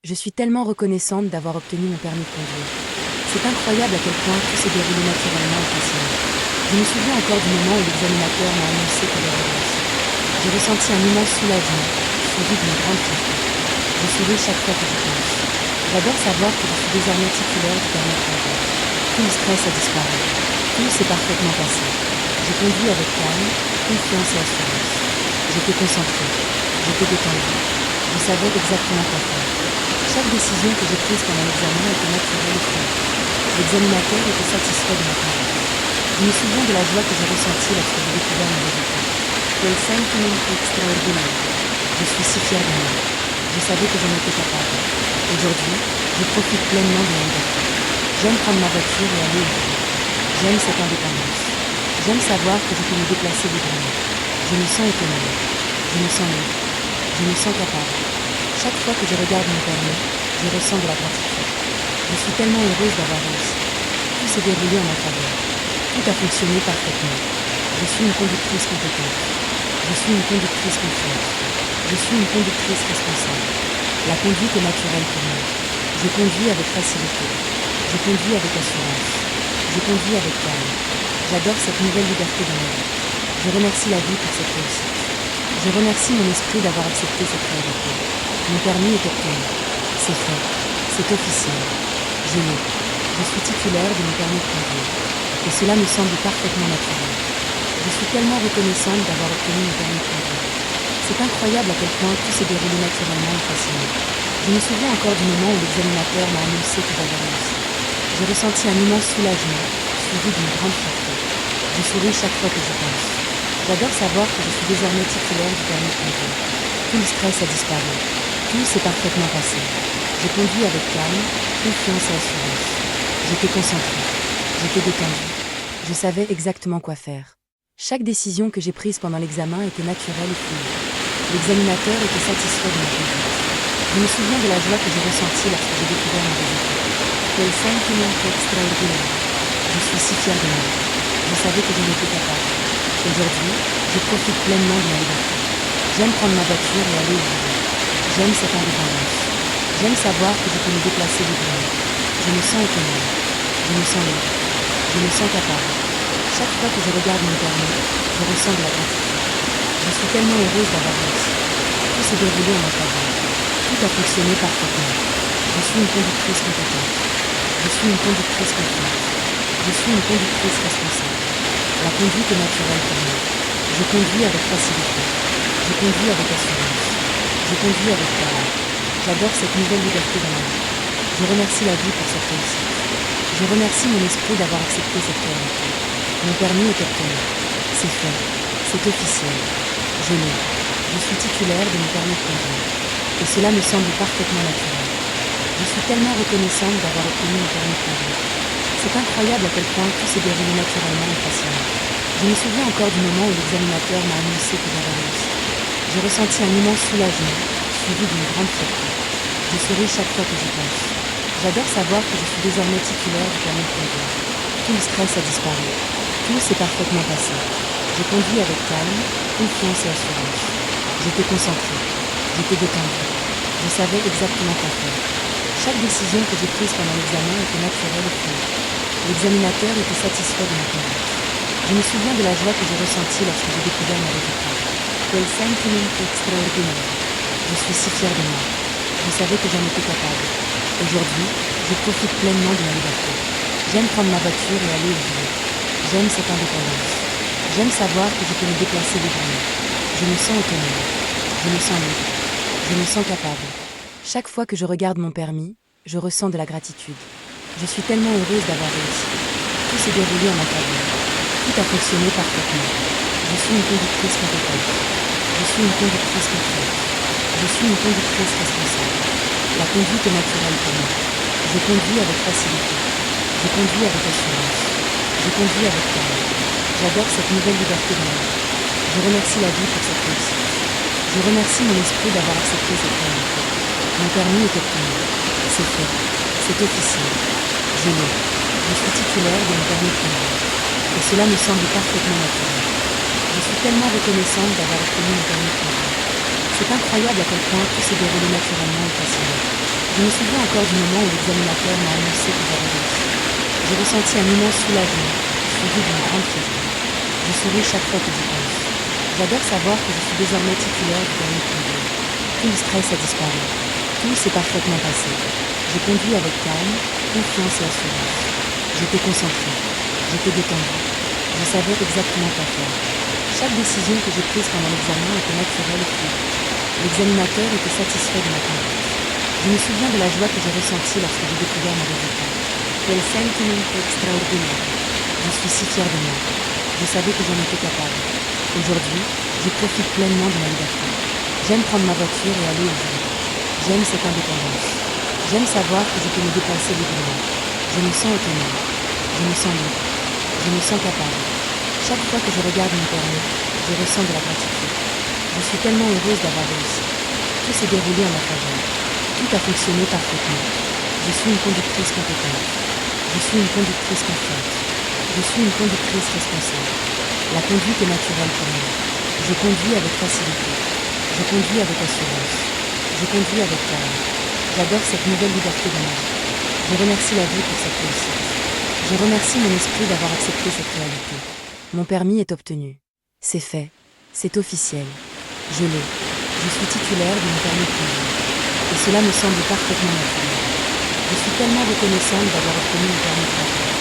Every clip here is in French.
Je suis tellement reconnaissante d'avoir obtenu mon permis de conduire. C'est incroyable à quel point tout s'est déroulé naturellement et facilement. Je me souviens encore du moment où l'examinateur m'a annoncé que j'avais réussi. J'ai ressenti un immense soulagement, suivi d'une grande fierté. Je souris chaque fois que j'y pense. J'adore savoir que je suis désormais titulaire du permis de conduire. Tout le stress a disparu. Tout s'est parfaitement passé. J'ai conduit avec calme, confiance et assurance. J'étais concentrée. J'étais détendue. Je savais exactement quoi faire. Chaque décision que j'ai prise pendant l'examen était naturelle et fluide. L'examinateur était satisfait de ma conduite. Je me souviens de la joie que j'ai ressentie lorsque j'ai découvert mon résultat. Quel sentiment extraordinaire. Je suis si fière de moi. Je savais que j'en étais capable. Aujourd'hui, je profite pleinement de ma liberté. J'aime prendre ma voiture et aller où je veux. J'aime cette indépendance. J'aime savoir que je peux me déplacer librement. Je me sens autonome. Je me sens libre. Je me sens capable. Chaque fois que je regarde mon permis, je ressens de la gratitude. Je suis tellement heureuse d'avoir réussi. Tout s'est déroulé en ma faveur. Tout a fonctionné parfaitement. Je suis une conductrice compétente. Je suis une conductrice confiante. Je suis une conductrice responsable. La conduite est naturelle pour moi. Je conduis avec facilité. Je conduis avec assurance. Je conduis avec calme. J'adore cette nouvelle liberté dans ma vie. Je remercie la vie pour cette réussite. Je remercie mon esprit d'avoir accepté cette réalité. Mon permis est obtenu. C'est fait. C'est officiel. Je l'ai. Je suis titulaire de mon permis de conduire. Et cela me semble parfaitement naturel. Je suis tellement reconnaissante d'avoir obtenu mon permis de conduire. C'est incroyable à quel point tout s'est déroulé naturellement et facilement. Je me souviens encore du moment où l'examinateur m'a annoncé que j'avais réussi. J'ai ressenti un immense soulagement, suivi d'une grande fierté. Je souris chaque fois que j'y pense. J'adore savoir que je suis désormais titulaire du permis de conduire. Tout le stress a disparu. Tout s'est parfaitement passé. J'ai conduit avec calme, confiance et assurance. J'étais concentrée. J'étais détendue. Je savais exactement quoi faire. Chaque décision que j'ai prise pendant l'examen était naturelle et fluide. L'examinateur était satisfait de ma conduite. Je me souviens de la joie que j'ai ressentie lorsque j'ai découvert mon résultat. Quel sentiment extraordinaire. Je suis si fière de moi. Je savais que j'en étais capable. Aujourd'hui, je profite pleinement de ma liberté. J'aime prendre ma voiture et aller où je veux. J'aime cette indépendance. J'aime savoir que je peux me déplacer librement. Je me sens autonome. Je me sens libre. Je me sens capable. Chaque fois que je regarde mon permis, je ressens de la gratitude. Je suis tellement heureuse d'avoir réussi. Tout s'est déroulé en ma faveur. Tout a fonctionné parfaitement. Je suis une conductrice compétente. Je suis une conductrice confiante. Je suis une conductrice responsable. La conduite est naturelle pour moi. Je conduis avec facilité. Je conduis avec assurance. Je conduis avec calme. J'adore cette nouvelle liberté dans ma vie. Je remercie la vie pour cette réussite. Je remercie mon esprit d'avoir accepté cette réalité. Mon permis est obtenu. C'est fait. C'est officiel. Je l'ai. Je suis titulaire de mon permis de conduire. Et cela me semble parfaitement naturel. Je suis tellement reconnaissante d'avoir obtenu mon permis de conduire. C'est incroyable à quel point tout s'est déroulé naturellement et facilement. Je me souviens encore du moment où l'examinateur m'a annoncé que j'avais réussi. J'ai ressenti un immense soulagement, suivi d'une grande fierté. Je souris chaque fois que j'y pense. J'adore savoir que je suis désormais titulaire du permis de conduire. Tout le stress a disparu. Tout s'est parfaitement passé. J'ai conduit avec calme, confiance et assurance. J'étais concentrée. J'étais détendue. Je savais exactement quoi faire. Chaque décision que j'ai prise pendant l'examen était naturelle et fluide. L'examinateur était satisfait de ma conduite. Je me souviens de la joie que j'ai ressentie lorsque j'ai découvert mon résultat. Quel sentiment extraordinaire. Je suis si fière de moi. Je savais que j'en étais capable. Aujourd'hui, je profite pleinement de ma liberté. J'aime prendre ma voiture et aller où je veux. J'aime cette indépendance. J'aime savoir que je peux me déplacer librement. Je me sens autonome. Je me sens libre. Je me sens capable. Chaque fois que je regarde mon permis, je ressens de la gratitude. Je suis tellement heureuse d'avoir réussi. Tout s'est déroulé en ma faveur. Tout a fonctionné parfaitement. Je suis une conductrice compétente. Je suis une conductrice confiante. Je suis une conductrice responsable. La conduite est naturelle pour moi. Je conduis avec facilité. Je conduis avec assurance. Je conduis avec calme. J'adore cette nouvelle liberté dans ma vie. Je remercie la vie pour cette réussite. Je remercie mon esprit d'avoir accepté cette réalité. Mon permis est obtenu. C'est fait. C'est officiel. Je l'ai. Je suis titulaire de mon permis de conduire. Et cela me semble parfaitement naturel. Je suis tellement reconnaissante d'avoir obtenu mon permis de conduire. C'est incroyable à quel point tout s'est déroulé naturellement et facilement. Je Je me souviens encore du moment où l'examinateur m'a annoncé que j'avais réussi. J'ai ressenti un immense soulagement, suivi d'une grande fierté. Je souris chaque fois que j'y pense. J'adore savoir que je suis désormais titulaire du permis de conduire. Tout le stress a disparu. Tout s'est parfaitement passé. J'ai conduit avec calme, confiance et assurance. J'étais concentré. J'étais détendu. Je savais exactement quoi faire. Chaque décision que j'ai prise pendant l'examen était naturelle et fluide. L'examinateur était satisfait de ma conduite. Je me souviens de la joie que j'ai ressentie lorsque j'ai découvert mon résultat. Quel sentiment extraordinaire. Je suis si fier de moi. Je savais que j'en étais capable. Aujourd'hui, je profite pleinement de ma liberté. J'aime prendre ma voiture et aller où je veux. J'aime cette indépendance. J'aime savoir que je peux me déplacer librement. Je me sens autonome. Je me sens libre. Je me sens capable. Chaque fois que je regarde mon permis, je ressens de la gratitude. Je suis tellement heureuse d'avoir réussi. Tout s'est déroulé en ma faveur. Tout a fonctionné parfaitement. Je suis une conductrice compétente. Je suis une conductrice confiante. Je suis une conductrice responsable. La conduite est naturelle pour moi. Je conduis avec facilité. Je conduis avec assurance. Je conduis avec calme. J'adore cette nouvelle liberté de ma vie. Je remercie la vie pour cette réussite. Je remercie mon esprit d'avoir accepté cette réalité. Mon permis est obtenu. C'est fait. C'est officiel. Je l'ai. Je suis titulaire de mon permis de conduire. Et cela me semble parfaitement naturel. Je suis tellement reconnaissante d'avoir obtenu mon permis de conduire.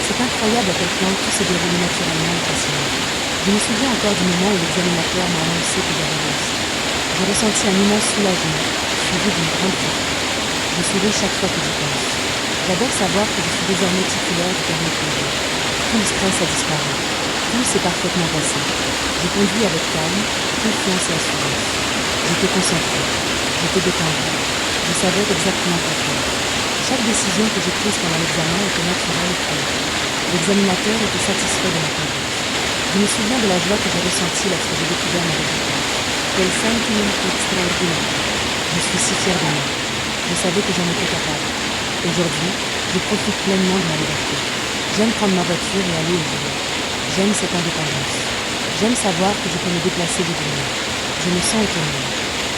C'est incroyable à quel point tout s'est déroulé naturellement et facilement. Je me souviens encore du moment où l'examinateur m'a annoncé que j'avais réussi. J'ai ressenti un immense soulagement, suivi d'une grande fierté. Je souris chaque fois que j'y pense. J'adore savoir que je suis désormais titulaire du permis de conduire. Tout le stress a disparu. Tout s'est parfaitement passé. J'ai conduit avec calme, confiance et assurance. J'étais concentré. J'étais détendu. Je savais exactement quoi faire. Chaque décision que j'ai prise pendant l'examen était naturelle et fluide. L'examinateur était satisfait de ma conduite. Je me souviens de la joie que j'ai ressentie lorsque j'ai découvert mon résultat. Quel sentiment extraordinaire. Je suis si fier de moi. Je savais que j'en étais capable. Aujourd'hui, je profite pleinement de ma liberté. J'aime prendre ma voiture et aller où je veux. J'aime cette indépendance. J'aime savoir que je peux me déplacer librement. Je me sens autonome.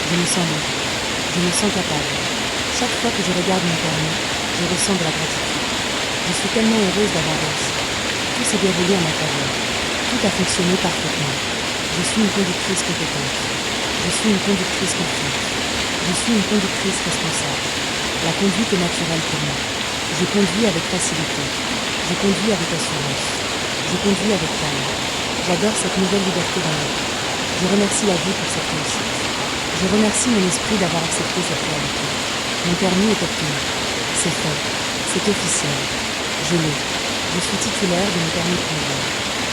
Je me sens libre. Je me sens capable. Chaque fois que je regarde mon permis, je ressens de la gratitude. Je suis tellement heureuse d'avoir réussi. Tout s'est déroulé en ma faveur. Tout a fonctionné parfaitement. Je suis une conductrice compétente. Je suis une conductrice confiante. Je suis une conductrice responsable. La conduite est naturelle pour moi. Je conduis avec facilité. Je conduis avec assurance. Je conduis avec calme. J'adore cette nouvelle liberté dans ma vie. Je remercie la vie pour cette réussite. Je remercie mon esprit d'avoir accepté cette réalité. Mon permis est obtenu. C'est fait. C'est officiel. Je l'ai. Je suis titulaire de mon permis de conduire.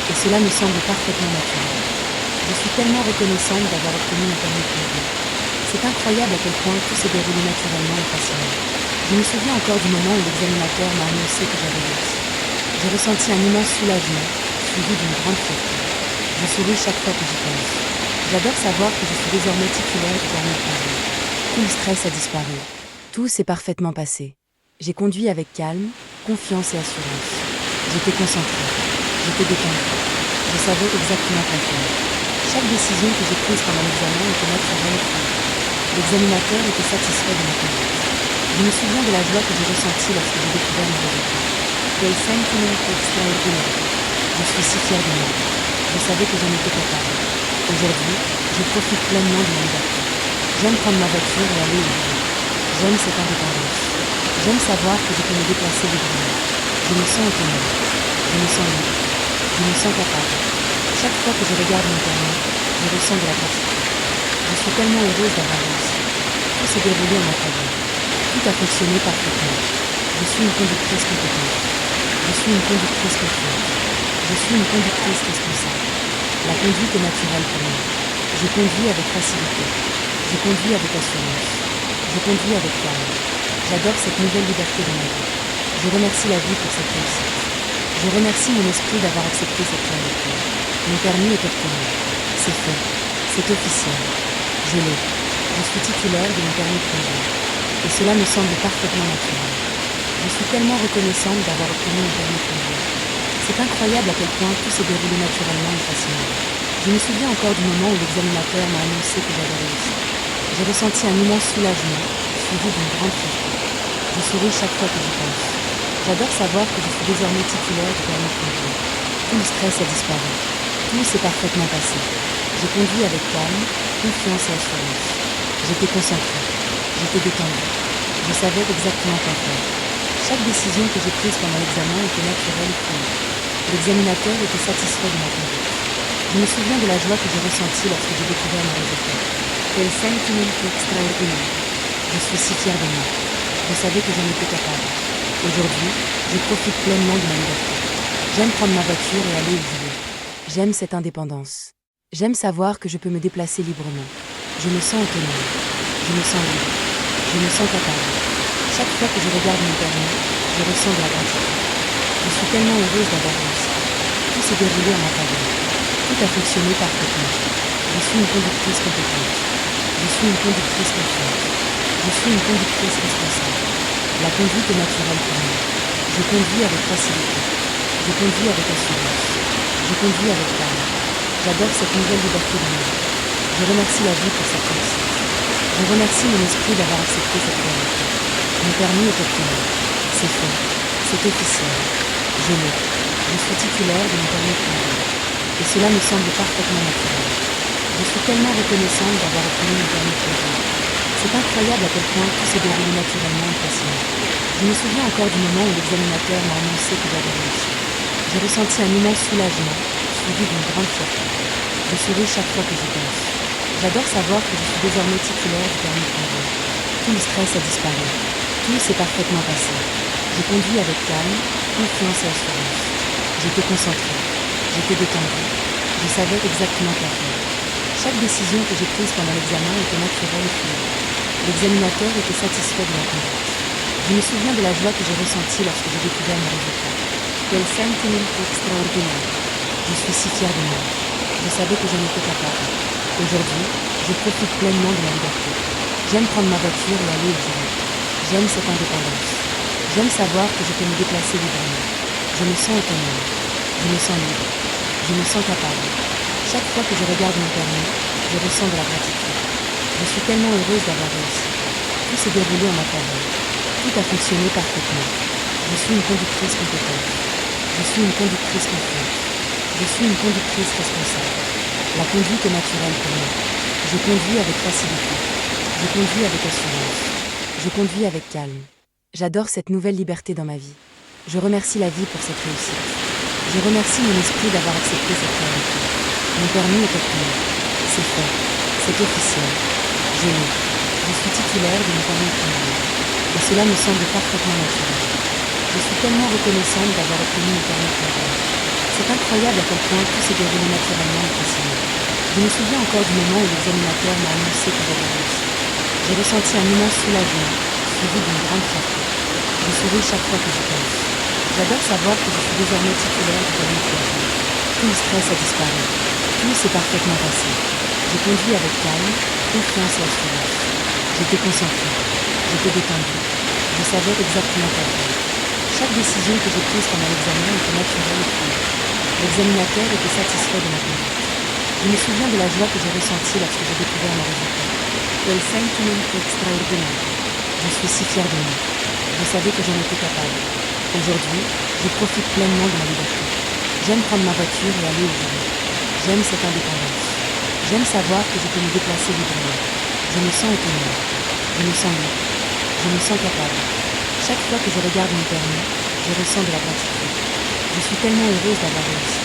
Et cela me semble parfaitement naturel. Je suis tellement reconnaissante d'avoir obtenu mon permis de conduire. C'est incroyable à quel point tout s'est déroulé naturellement et facilement. Je me souviens encore du moment où l'examinateur m'a annoncé que j'avais réussi. J'ai ressenti un immense soulagement, suivi d'une grande fierté. Je souris chaque fois que j'y pense. J'adore savoir que je suis désormais titulaire du permis de conduire. Tout le stress a disparu. Tout s'est parfaitement passé. J'ai conduit avec calme, confiance et assurance. J'étais concentré. J'étais détendu. Je savais exactement quoi faire. Chaque décision que j'ai prise pendant l'examen était naturelle et fluide. L'examinateur était satisfait de ma conduite. Je me souviens de la joie que j'ai ressentie lorsque j'ai découvert mon résultat. Quel sentiment extraordinaire. Je suis si fier de moi. Je savais que j'en étais capable. Aujourd'hui, je profite pleinement de ma liberté. J'aime prendre ma voiture et aller où je veux. J'aime cette indépendance. J'aime savoir que je peux me déplacer librement. Je me sens autonome. Je me sens libre. Je me sens capable. Chaque fois que je regarde mon permis, je ressens de la gratitude. Je suis tellement heureuse d'avoir réussi. Tout s'est déroulé en ma faveur. Tout a fonctionné parfaitement. Je suis une conductrice compétente. Je suis une conductrice confiante. Je suis une conductrice responsable. La conduite est naturelle pour moi. Je conduis avec facilité. Je conduis avec assurance. Je conduis avec calme. J'adore cette nouvelle liberté de ma vie. Je remercie la vie pour cette réussite. Je remercie mon esprit d'avoir accepté cette réalité. Mon permis est obtenu. C'est fait. C'est officiel. Je l'ai. Je suis titulaire de mon permis de conduire. Et cela me semble parfaitement naturel. Je suis tellement reconnaissante d'avoir obtenu mon permis de conduire. C'est incroyable à quel point tout s'est déroulé naturellement et facilement. Je me souviens encore du moment où l'examinateur m'a annoncé que j'avais réussi. J'ai ressenti un immense soulagement, suivi d'une grande fierté. souris chaque fois que j'y pense. J'adore savoir que je suis désormais titulaire du permis de conduire. Tout le stress a disparu. Tout s'est parfaitement passé. J'ai conduit avec calme, confiance et assurance. J'étais concentré. J'étais détendu. Je savais exactement quoi faire. Chaque décision que j'ai prise pendant l'examen était naturelle et fluide. L'examinateur était satisfait de ma conduite. Je me souviens de la joie que j'ai ressentie lorsque j'ai découvert mes résultats. Quel sentiment extraordinaire. Je suis si fier de moi. Je savais que j'en étais capable. Aujourd'hui, je profite pleinement de ma liberté. J'aime prendre ma voiture et aller où je veux. J'aime cette indépendance. J'aime savoir que je peux me déplacer librement. Je me sens autonome. Je me sens libre. Je me sens capable. Chaque fois que je regarde mon permis, je ressens de la gratitude. Je suis tellement heureuse d'avoir réussi. Tout s'est déroulé en ma faveur. Tout a fonctionné parfaitement. Je suis une conductrice compétente. Je suis une conductrice confiante. Je suis une conductrice responsable. La conduite est naturelle pour moi. Je conduis avec facilité. Je conduis avec assurance. Je conduis avec calme. J'adore cette nouvelle liberté de ma vie. Je remercie la vie pour cette réussite. Je remercie mon esprit d'avoir accepté cette réalité. Mon permis est obtenu. C'est fait. C'est officiel. Je l'ai. Je suis titulaire de mon permis de conduire. Et cela me semble parfaitement naturel. Je suis tellement reconnaissante d'avoir obtenu mon permis de conduire. C'est incroyable à quel point tout s'est déroulé naturellement et facilement. Je me souviens encore du moment où l'examinateur m'a annoncé que j'avais réussi. J'ai ressenti un immense soulagement, suivi d'une grande fierté. Je souris chaque fois que j'y pense. J'adore savoir que je suis désormais titulaire du permis de conduire. Tout le stress a disparu. Tout s'est parfaitement passé. J'ai conduit avec calme, confiance et assurance. J'étais concentré. J'étais détendu. Je savais exactement quoi faire. Chaque décision que j'ai prise pendant l'examen était naturelle et fluide. L'examinateur était satisfait de ma conduite. Je me souviens de la joie que j'ai ressentie lorsque j'ai découvert mes résultats. Quel sentiment extraordinaire. Je suis si fier de moi. Je savais que j'en étais capable. Aujourd'hui, je profite pleinement de ma liberté. J'aime prendre ma voiture et aller où je veux. J'aime cette indépendance. J'aime savoir que je peux me déplacer librement. Je me sens autonome. Je me sens libre. Je me sens capable. Chaque fois que je regarde mon permis, je ressens de la gratitude. Je suis tellement heureuse d'avoir réussi. Tout s'est déroulé en ma faveur. Tout a fonctionné parfaitement. Je suis une conductrice compétente. Je suis une conductrice confiante. Je suis une conductrice responsable. La conduite est naturelle pour moi. Je conduis avec facilité. Je conduis avec assurance. Je conduis avec calme. J'adore cette nouvelle liberté dans ma vie. Je remercie la vie pour cette réussite. Je remercie mon esprit d'avoir accepté cette réalité. Mon permis est obtenu. C'est fait. C'est officiel. Je l'ai. Je suis titulaire de mon permis de conduire. Et cela me semble parfaitement naturel. Je suis tellement reconnaissante d'avoir obtenu mon permis de conduire. C'est incroyable à quel point tout s'est déroulé naturellement et facilement. Je me souviens encore du moment où l'examinateur m'a annoncé que j'avais réussi. J'ai ressenti un immense soulagement, suivi d'une grande fierté. Je souris chaque fois que j'y pense. J'adore savoir que je suis désormais titulaire du permis de conduire. Tout le stress a disparu. Tout s'est parfaitement passé. J'ai conduit avec calme, confiance et assurance. J'étais concentré. J'étais détendu. Je savais exactement quoi faire. Chaque décision que j'ai prise pendant l'examen était naturelle et fluide. L'examinateur était satisfait de ma conduite. Je me souviens de la joie que j'ai ressentie lorsque j'ai découvert mes résultats. Quel sentiment extraordinaire. Je suis si fier de moi. Je savais que j'en étais capable. Aujourd'hui, je profite pleinement de ma liberté. J'aime prendre ma voiture et aller où je veux. J'aime cette indépendance. J'aime savoir que je peux me déplacer librement. Je me sens autonome. Je me sens libre. Je me sens capable. Chaque fois que je regarde mon permis, je ressens de la gratitude. Je suis tellement heureuse d'avoir réussi.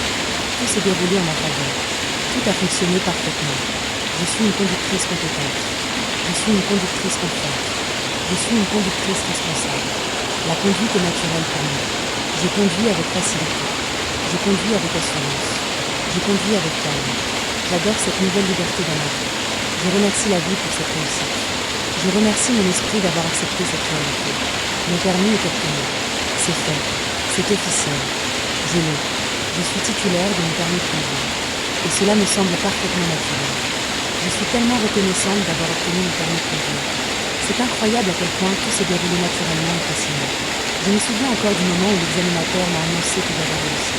Tout s'est déroulé en ma faveur. Tout a fonctionné parfaitement. Je suis une conductrice compétente. Je suis une conductrice confiante. Je suis une conductrice responsable. La conduite est naturelle pour moi. Je conduis avec facilité. Je conduis avec assurance. Je conduis avec calme. J'adore cette nouvelle liberté dans ma vie. Je remercie la vie pour cette réussite. Je remercie mon esprit d'avoir accepté cette réalité. Mon permis est obtenu. C'est fait. C'est officiel. Je l'ai. Je suis titulaire de mon permis de conduire. Et cela me semble parfaitement naturel. Je suis tellement reconnaissante d'avoir obtenu mon permis de conduire. C'est incroyable à quel point tout s'est déroulé naturellement et facilement. Je me souviens encore du moment où l'examinateur m'a annoncé que j'avais réussi.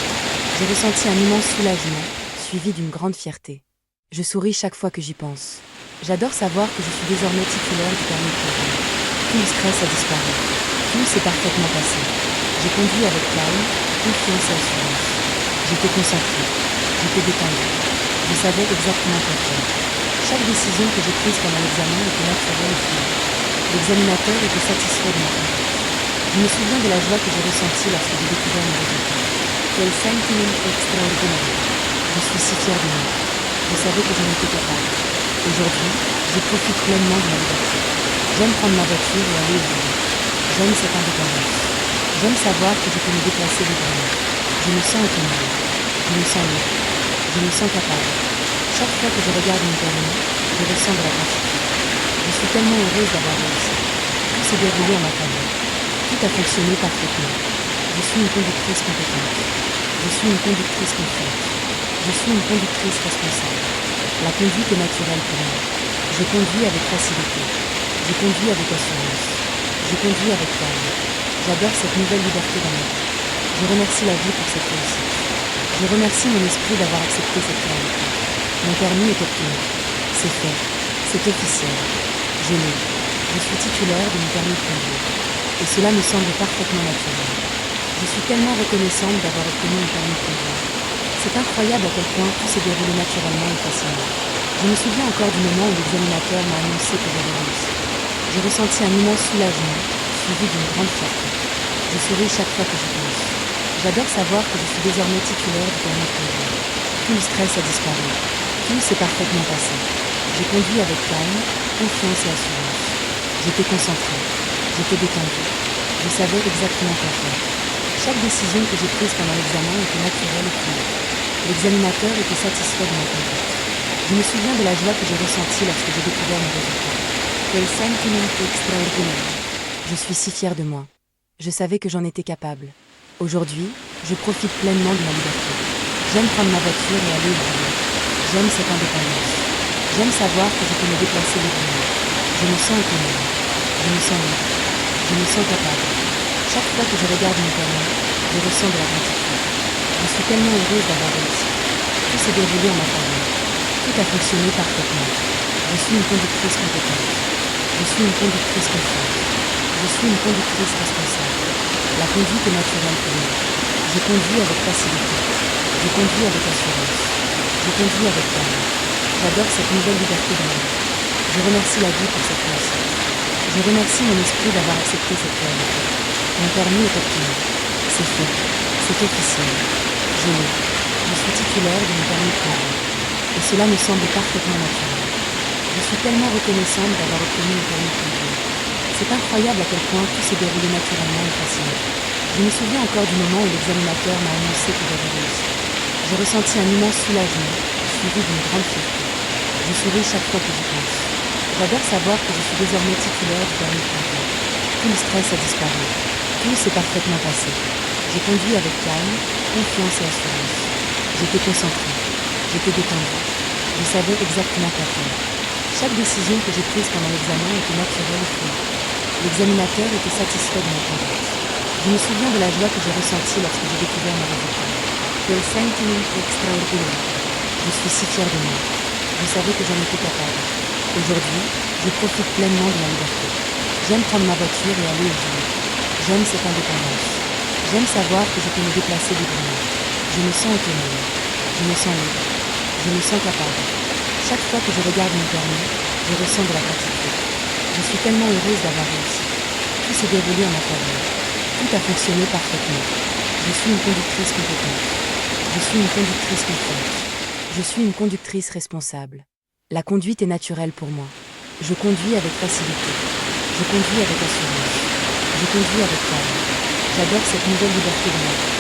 J'ai ressenti un immense soulagement, suivi d'une grande fierté. Je souris chaque fois que j'y pense. J'adore savoir que je suis désormais titulaire du permis de conduire. Tout le stress a disparu. Tout s'est parfaitement passé. J'ai conduit avec calme, confiance et assurance. J'étais concentré. J'étais détendu. Je savais exactement quoi faire. Chaque décision que j'ai prise pendant l'examen était naturelle et fluide. L'examinateur était satisfait de ma conduite. Je me souviens de la joie que j'ai ressentie lorsque j'ai découvert mes résultats. Quel sentiment extraordinaire. Je suis si fier de moi. Je savais que j'en étais capable. Aujourd'hui, je profite pleinement de ma liberté. J'aime prendre ma voiture et aller où je veux. J'aime cette indépendance. J'aime savoir que je peux me déplacer librement. Je me sens autonome. Je me sens libre. Je me sens capable. Chaque fois que je regarde mon permis, je ressens de la gratitude. Je suis tellement heureuse d'avoir réussi. Tout s'est déroulé en ma faveur. Tout a fonctionné parfaitement. Je suis une conductrice compétente. Je suis une conductrice confiante. Je suis une conductrice responsable. La conduite est naturelle pour moi. Je conduis avec facilité. Je conduis avec assurance. Je conduis avec calme. J'adore cette nouvelle liberté dans ma vie. Je remercie la vie pour cette réussite. Je remercie mon esprit d'avoir accepté cette réalité. Mon permis est obtenu. C'est fait. C'est officiel. Je l'ai. Je suis titulaire de mon permis de conduire. Et cela me semble parfaitement naturel. Je suis tellement reconnaissante d'avoir obtenu mon permis de conduire. C'est incroyable à quel point tout s'est déroulé naturellement et facilement. Je me souviens encore du moment où l'examinateur m'a annoncé que j'avais réussi. J'ai ressenti un immense soulagement, suivi d'une grande fierté. Je souris chaque fois que j'y pense. J'adore savoir que je suis désormais titulaire du permis de conduire. Tout le stress a disparu. Tout s'est parfaitement passé. J'ai conduit avec calme, confiance et assurance. J'étais concentré. J'étais détendu. Je savais exactement quoi faire. Chaque décision que j'ai prise pendant l'examen était naturelle et fluide. L'examinateur était satisfait de ma conduite. Je me souviens de la joie que j'ai ressentie lorsque j'ai découvert mes résultats. Quel sentiment extraordinaire. Je suis si fière de moi. Je savais que j'en étais capable. Aujourd'hui, je profite pleinement de ma liberté. J'aime prendre ma voiture et aller où je veux. J'aime cette indépendance. J'aime savoir que je peux me déplacer librement. Je me sens autonome. Je me sens libre. Je me sens capable. Chaque fois que je regarde mon permis, je ressens de la gratitude. Je suis tellement heureuse d'avoir réussi. Tout s'est déroulé en ma faveur. Tout a fonctionné parfaitement. Je suis une conductrice compétente. Je suis une conductrice confiante. Je suis une conductrice responsable. La conduite est naturelle pour moi. Je conduis avec facilité. Je conduis avec assurance. Je conduis avec calme. J'adore cette nouvelle liberté dans ma vie. Je remercie la vie pour cette réussite. Je remercie mon esprit d'avoir accepté cette réalité. Mon permis est obtenu. C'est fait. C'est officiel. Je l'ai. Je suis titulaire de mon permis de conduire. Et cela me semble parfaitement naturel. Je suis tellement reconnaissante d'avoir obtenu mon permis de conduire. C'est incroyable à quel point tout s'est déroulé naturellement et facilement. Je me souviens encore du moment où l'examinateur m'a annoncé que j'avais réussi. J'ai ressenti un immense soulagement, suivi d'une grande fierté. Je souris chaque fois que j'y pense. J'adore savoir que je suis désormais titulaire du permis de conduire. Tout le stress a disparu. Tout s'est parfaitement passé. J'ai conduit avec calme, confiance et assurance. J'étais concentré. J'étais détendu. Je savais exactement quoi faire. Chaque décision que j'ai prise pendant l'examen était naturelle et fluide. L'examinateur était satisfait de ma conduite. Je me souviens de la joie que j'ai ressentie lorsque j'ai découvert mes résultats. Quel sentiment extraordinaire. Je suis si fière de moi. Je savais que j'en étais capable. Aujourd'hui, je profite pleinement de ma liberté. J'aime prendre ma voiture et aller où je veux. J'aime cette indépendance. J'aime savoir que je peux me déplacer librement. Je me sens autonome. Je me sens libre. Je me sens capable. Chaque fois que je regarde mon permis, je ressens de la gratitude. Je suis tellement heureuse d'avoir réussi. Tout s'est déroulé en ma faveur. Tout a fonctionné parfaitement. Je suis une conductrice compétente. Je suis une conductrice confiante. Je suis une conductrice responsable. La conduite est naturelle pour moi. Je conduis avec facilité. Je conduis avec assurance. Je conduis avec calme. J'adore cette nouvelle liberté de ma vie.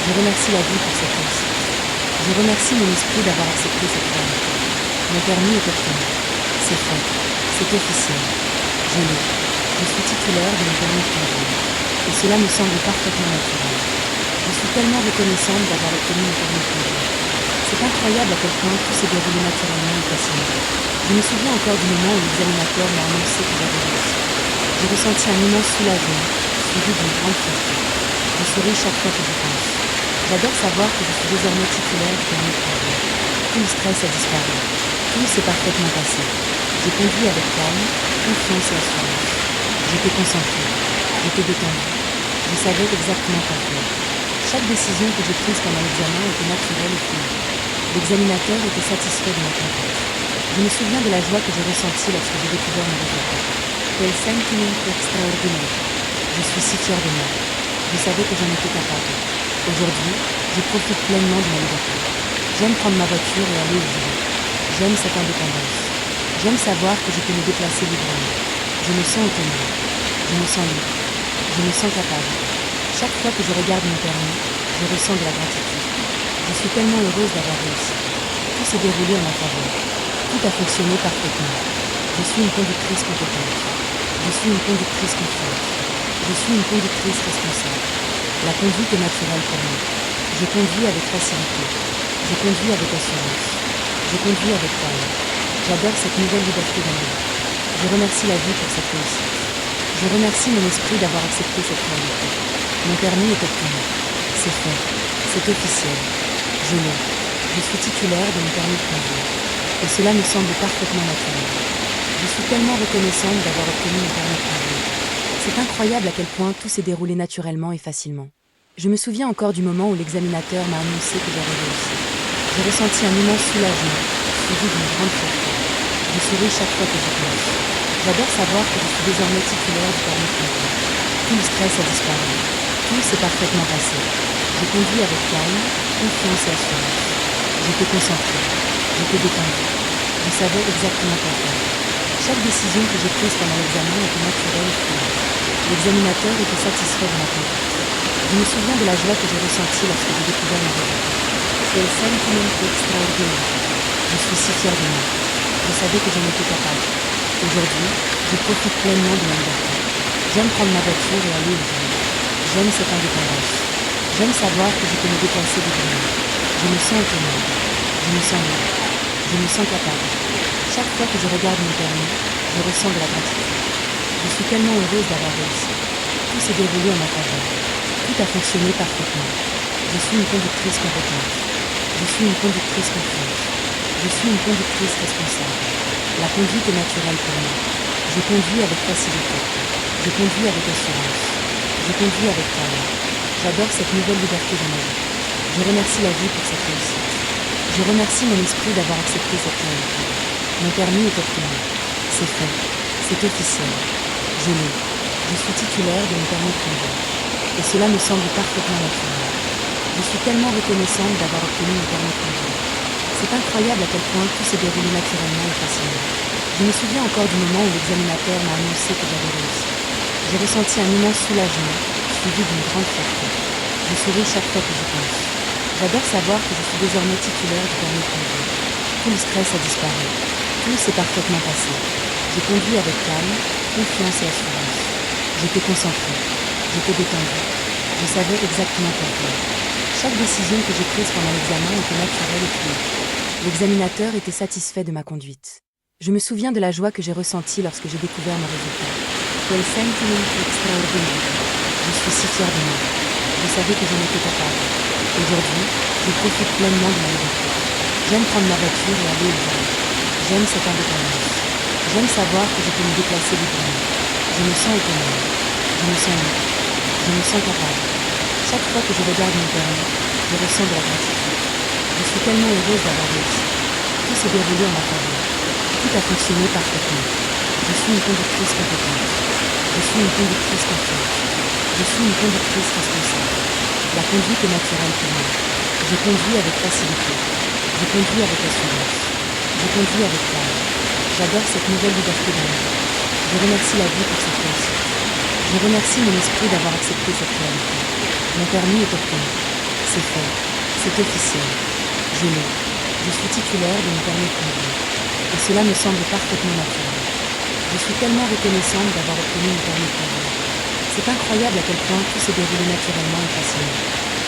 Je remercie la vie pour cette réussite. Je remercie mon esprit d'avoir accepté cette réalité. Mon permis est obtenu. C'est fait. C'est officiel. Je l'ai. Je suis titulaire de mon permis de conduire. Et cela me semble parfaitement naturel. Je suis tellement reconnaissante d'avoir obtenu mon permis de conduire. C'est incroyable à quel point tout s'est déroulé naturellement et facilement. Je me souviens encore du moment où l'examinateur m'a annoncé que j'avais réussi. J'ai ressenti un immense soulagement, suivi d'une grande fierté. Je souris chaque fois que j'y pense. J'adore savoir que je suis désormais titulaire du permis de conduire. Tout le stress a disparu. Tout s'est parfaitement passé. J'ai conduit avec calme, confiance et assurance. J'étais concentré. J'étais J'étais détendue. Je savais exactement quoi faire. Chaque décision que j'ai prise pendant l'examen était naturelle et fluide. L'examinateur était satisfait de ma conduite. Je me souviens de la joie que j'ai ressentie lorsque j'ai découvert mes résultats. Quel sentiment extraordinaire. Je suis si fière de moi. Je savais que j'en étais capable. Aujourd'hui, je profite pleinement de ma liberté. J'aime prendre ma voiture et aller où je veux. J'aime cette indépendance. J'aime savoir que je peux me déplacer librement. Je me sens autonome. Je me sens libre. Je me sens capable. Chaque fois que je regarde mon permis, je ressens de la gratitude. Je suis tellement heureuse d'avoir réussi. Tout s'est déroulé en ma faveur. Tout a fonctionné parfaitement. Je suis une conductrice compétente. Je suis une conductrice confiante. Je suis une conductrice responsable. La conduite est naturelle pour moi. Je conduis avec facilité. Je conduis avec assurance. Je conduis avec calme. J'adore cette nouvelle liberté dans ma vie. Je remercie la vie pour cette réussite. Je remercie mon esprit d'avoir accepté cette réalité. Mon permis est obtenu. C'est fait. C'est officiel. Je l'ai. Je suis titulaire de mon permis de conduire. Et cela me semble parfaitement naturel. Je suis tellement reconnaissante d'avoir obtenu mon permis de conduire. C'est incroyable à quel point tout s'est déroulé naturellement et facilement. Je me souviens encore du moment où l'examinateur m'a annoncé que j'avais réussi. J'ai ressenti un immense soulagement, suivi d'une grande fierté. Je souris chaque fois que j'y pense. J'adore savoir que je suis désormais titulaire du permis de conduire. Tout le stress a disparu. Tout s'est parfaitement passé. J'ai conduit avec calme, confiance et assurance. J'étais concentrée. J'étais détendue. Je savais exactement quoi faire. Chaque décision que j'ai prise pendant l'examen était naturelle et fluide. L'examinateur était satisfait de ma conduite. Je me souviens de la joie que j'ai ressentie lorsque j'ai découvert mes résultats. Quel sentiment extraordinaire. Je suis si fière de moi. Je savais que j'en étais capable. Aujourd'hui, je profite pleinement de ma liberté. J'aime prendre ma voiture et aller où je veux. J'aime cette indépendance. J'aime savoir que je peux me déplacer librement. Je me sens autonome. Je me sens libre. Je me sens capable. Chaque fois que je regarde mon permis, je ressens de la gratitude. Je suis tellement heureuse d'avoir réussi. Tout s'est déroulé en ma faveur. Tout a fonctionné parfaitement. Je suis une conductrice compétente. Je suis une conductrice confiante. Je suis une conductrice responsable. La conduite est naturelle pour moi. Je conduis avec facilité. Je conduis avec assurance. Je conduis avec calme. J'adore cette nouvelle liberté de ma vie. Je remercie la vie pour cette réussite. Je remercie mon esprit d'avoir accepté cette réalité. Mon permis est obtenu. C'est fait. C'est officiel. Je l'ai. Je suis titulaire de mon permis de conduire. Et cela me semble parfaitement naturel. Je suis tellement reconnaissante d'avoir obtenu mon permis de conduire. C'est incroyable à quel point tout s'est déroulé naturellement et facilement. Je me souviens encore du moment où l'examinateur m'a annoncé que j'avais réussi. J'ai ressenti un immense soulagement, suivi d'une grande fierté. Je souris chaque fois que j'y pense. J'adore savoir que je suis désormais titulaire du permis de conduire. Tout le stress a disparu. Tout s'est parfaitement passé. J'ai conduit avec calme, confiance et assurance. J'étais concentrée. J'étais détendue. Je savais exactement quoi faire. Chaque décision que j'ai prise pendant l'examen était naturelle et fluide. L'examinateur était satisfait de ma conduite. Je me souviens de la joie que j'ai ressentie lorsque j'ai découvert mes résultats. Quel sentiment extraordinaire. Je suis si fière de moi. Je savais que j'en étais capable. Aujourd'hui, je profite pleinement de ma liberté. J'aime prendre ma voiture et aller où je veux. J'aime cette indépendance. J'aime savoir que je peux me déplacer librement. Je me sens autonome. Je me sens libre. Je me sens capable. Chaque fois que je regarde mon permis, je ressens de la gratitude. Je suis tellement heureuse d'avoir réussi. Tout s'est déroulé en ma faveur. Tout a fonctionné parfaitement. Je suis une conductrice compétente. Je suis une conductrice confiante. Je suis une conductrice responsable. La conduite est naturelle pour moi. Je conduis avec facilité. Je conduis avec assurance. Je conduis avec calme. J'adore cette nouvelle liberté dans ma vie. Je remercie la vie pour cette réussite. Je remercie mon esprit d'avoir accepté cette réalité. Mon permis est obtenu. C'est fait. C'est officiel. Je l'ai. Je suis titulaire de mon permis de conduire. Et cela me semble parfaitement naturel. Je suis tellement reconnaissante d'avoir obtenu mon permis de conduire. C'est incroyable à quel point tout s'est déroulé naturellement et facilement.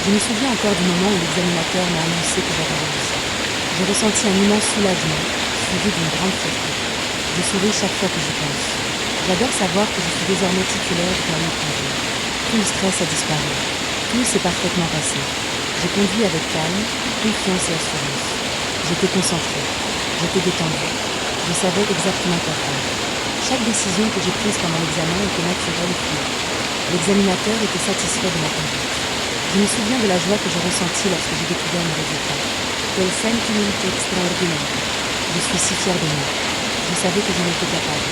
Je me souviens encore du moment où l'examinateur m'a annoncé que j'avais réussi. J'ai ressenti un immense soulagement, suivi d'une grande fierté. Je souris chaque fois que j'y pense. J'adore savoir que je suis désormais titulaire du permis de conduire. Tout le stress a disparu. Tout s'est parfaitement passé. J'ai conduit avec calme, confiance et assurance. J'étais concentrée. J'étais détendue. Je savais exactement quoi faire. Chaque décision que j'ai prise pendant l'examen était naturelle et fluide. L'examinateur était satisfait de ma conduite. Je me souviens de la joie que j'ai ressentie lorsque j'ai découvert mes résultats. Quel sentiment extraordinaire. Je suis si fière de moi. Je savais que j'en étais capable.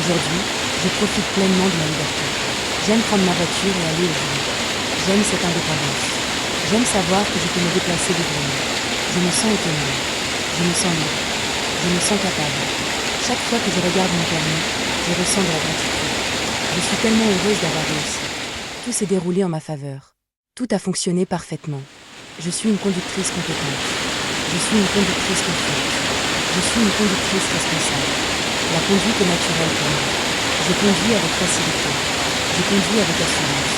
Aujourd'hui, je profite pleinement de ma liberté. J'aime prendre ma voiture et aller au boulot. J'aime cette indépendance. J'aime savoir que je peux me déplacer librement. Je me sens autonome. Je me sens libre. Je me sens capable. Chaque fois que je regarde mon permis, je ressens de la gratitude. Je suis tellement heureuse d'avoir réussi. Tout s'est déroulé en ma faveur. Tout a fonctionné parfaitement. Je suis une conductrice compétente. Je suis une conductrice confiante. Je suis une conductrice responsable. La conduite est naturelle pour moi. Je conduis avec facilité. Je conduis avec assurance.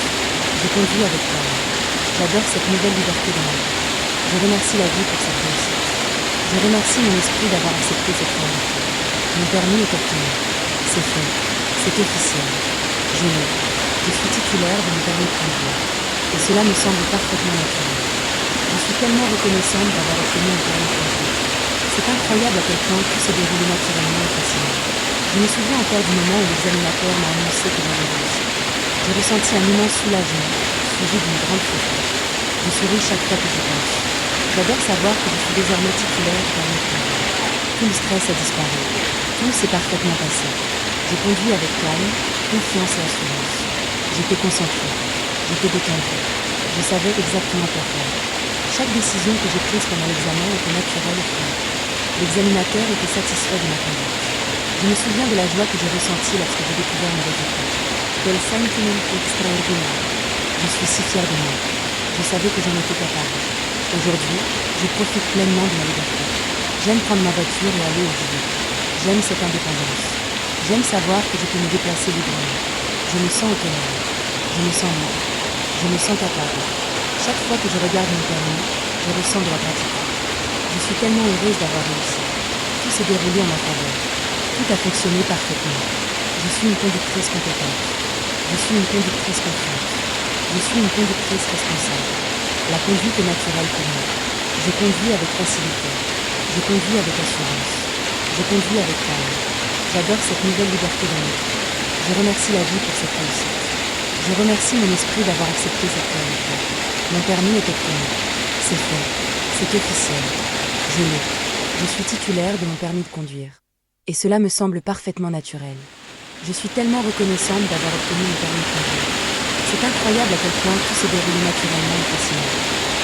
Je conduis avec calme. J'adore cette nouvelle liberté de ma vie. Je remercie la vie pour cette réussite. Je remercie mon esprit d'avoir accepté cette réalité. Mon permis est obtenu. C'est fait. C'est officiel. Je l'ai. Je suis titulaire de mon permis de conduire. Et cela me semble parfaitement naturel. Je suis tellement reconnaissante d'avoir obtenu mon permis de conduire. C'est incroyable à quel point tout s'est déroulé naturellement et facilement. Je me souviens encore du moment où l'examinateur m'a annoncé que j'avais réussi. J'ai ressenti un immense soulagement, suivi d'une grande fierté. Je souris chaque fois que j'y pense. J'adore savoir que je suis désormais titulaire du permis de conduire. Tout le stress a disparu. Tout s'est parfaitement passé. J'ai conduit avec calme, confiance et assurance. J'étais concentrée. J'étais détendue. Je savais exactement quoi faire. Chaque décision que j'ai prise pendant l'examen était naturelle et fluide. L'examinateur était satisfait de ma conduite. Je me souviens de la joie que j'ai ressentie lorsque j'ai découvert mes résultats. Quel sentiment extraordinaire. Je suis si fière de moi. Je savais que j'en étais capable. Aujourd'hui, je profite pleinement de ma liberté. J'aime prendre ma voiture et aller au boulot. J'aime cette indépendance. J'aime savoir que je peux me déplacer librement. Je me sens autonome. Je me sens libre. Je me sens capable. Chaque fois que je regarde mon permis, je ressens de la gratitude. Je suis tellement heureuse d'avoir réussi. Tout s'est déroulé en ma faveur. Tout a fonctionné parfaitement. Je suis une conductrice compétente. Je suis une conductrice confiante. Je suis une conductrice responsable. La conduite est naturelle pour moi. Je conduis avec facilité. Je conduis avec assurance. Je conduis avec calme. J'adore cette nouvelle liberté de vie. Je remercie la vie pour cette réussite. Je remercie mon esprit d'avoir accepté cette réalité. Mon permis est obtenu. C'est fait. C'est officiel. Je l'ai. Je suis titulaire de mon permis de conduire. Et cela me semble parfaitement naturel. Je suis tellement reconnaissante d'avoir obtenu mon permis de conduire. C'est incroyable à quel point tout s'est déroulé naturellement et facilement.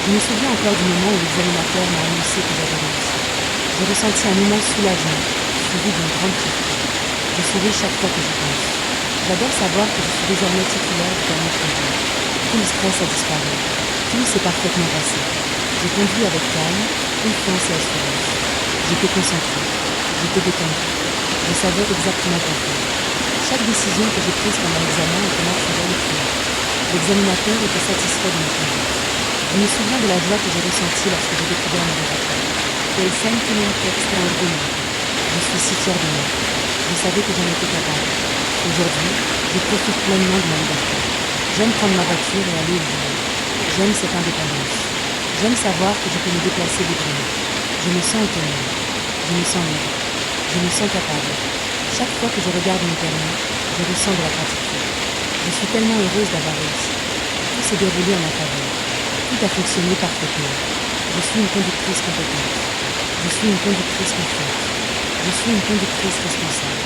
Je me souviens encore du moment où l'examinateur m'a annoncé que j'avais réussi. J'ai ressenti un immense soulagement, suivi d'une grande fierté. Je souris chaque fois que j'y pense. J'adore savoir que je suis désormais titulaire du permis de conduire. Tout le stress a disparu. Tout s'est parfaitement passé. J'ai conduit avec calme, confiance et assurance. J'étais concentrée. J'étais détendue. Je savais exactement quoi faire. Chaque décision que j'ai prise pendant l'examen était naturelle et fluide. L'examinateur était satisfait de ma conduite. Je me souviens de la joie que j'ai ressentie lorsque j'ai découvert mes résultats. Quel sentiment extraordinaire. Je suis si fière de moi. Je savais que j'en étais capable. Aujourd'hui, je profite pleinement de ma liberté. J'aime prendre ma voiture et aller au boulot. J'aime cette indépendance. J'aime savoir que je peux me déplacer librement. Je me sens autonome. Je me sens libre. Je me sens capable. Chaque fois que je regarde mon permis, je ressens de la gratitude. Je suis tellement heureuse d'avoir réussi. Tout s'est déroulé en ma faveur. Tout a fonctionné parfaitement. Je suis une conductrice compétente. Je suis une conductrice confiante. Je suis une conductrice responsable.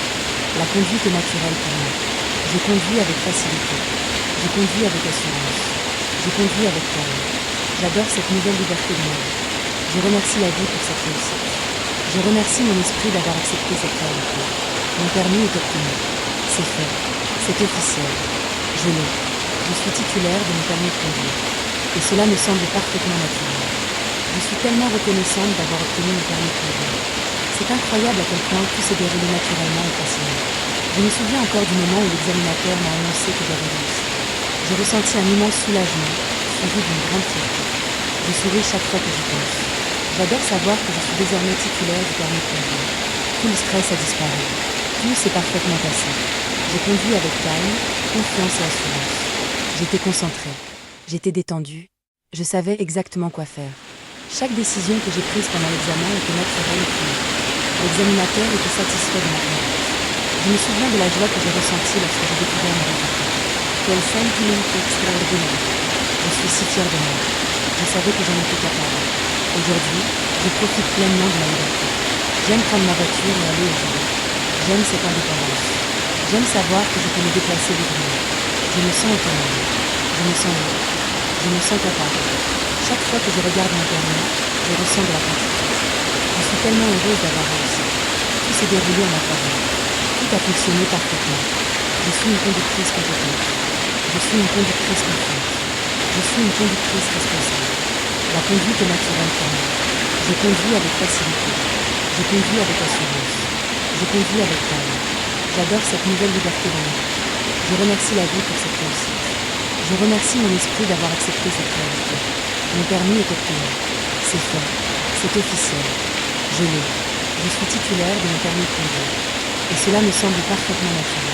La conduite est naturelle pour moi. Je conduis avec facilité. Je conduis avec assurance. Je conduis avec calme. J'adore cette nouvelle liberté de ma vie. Je remercie la vie pour cette réussite. Je remercie mon esprit d'avoir accepté cette réalité. Mon permis est obtenu. C'est fait. C'est officiel. Je l'ai. Je suis titulaire de mon permis de conduire. Et cela me semble parfaitement naturel. Je suis tellement reconnaissante d'avoir obtenu mon permis de conduire. C'est incroyable à quel point tout s'est déroulé naturellement et facilement. Je me souviens encore du moment où l'examinateur m'a annoncé que j'avais réussi. J'ai ressenti un immense soulagement, suivi d'une grande fierté. Je souris chaque fois que j'y pense. J'adore savoir que je suis désormais titulaire du permis de conduire. Tout le stress a disparu. Tout s'est parfaitement passé. J'ai conduit avec calme, confiance et assurance. J'étais concentrée. J'étais détendue. Je savais exactement quoi faire. Chaque décision que j'ai prise pendant l'examen était naturelle et fluide. L'examinateur était satisfait de ma conduite. Je me souviens de la joie que j'ai ressentie lorsque j'ai découvert mes résultats. Quel sentimento extraordinaire. Je suis si fière de moi. Je savais que j'en étais capable. Aujourd'hui, je profite pleinement de ma liberté. J'aime prendre ma voiture et aller au boulot. J'aime cette indépendance. J'aime savoir que je peux me déplacer librement. Je me sens autonome. Je me sens libre. Je me sens capable. Chaque fois que je regarde mon permis, je ressens de la gratitude. Je suis tellement heureuse d'avoir réussi. Tout s'est déroulé en ma faveur. Tout a fonctionné parfaitement. Je suis une conductrice compétente. Je suis une conductrice confiante. Je suis une conductrice responsable. La conduite est naturelle pour moi. Je conduis avec facilité. Je conduis avec assurance. Je conduis avec calme. J'adore cette nouvelle liberté dans ma vie. Je remercie la vie pour cette réussite. Je remercie mon esprit d'avoir accepté cette réalité. Mon permis est obtenu. C'est fait. C'est officiel. Je l'ai. Je suis titulaire de mon permis de conduire. Et cela me semble parfaitement naturel.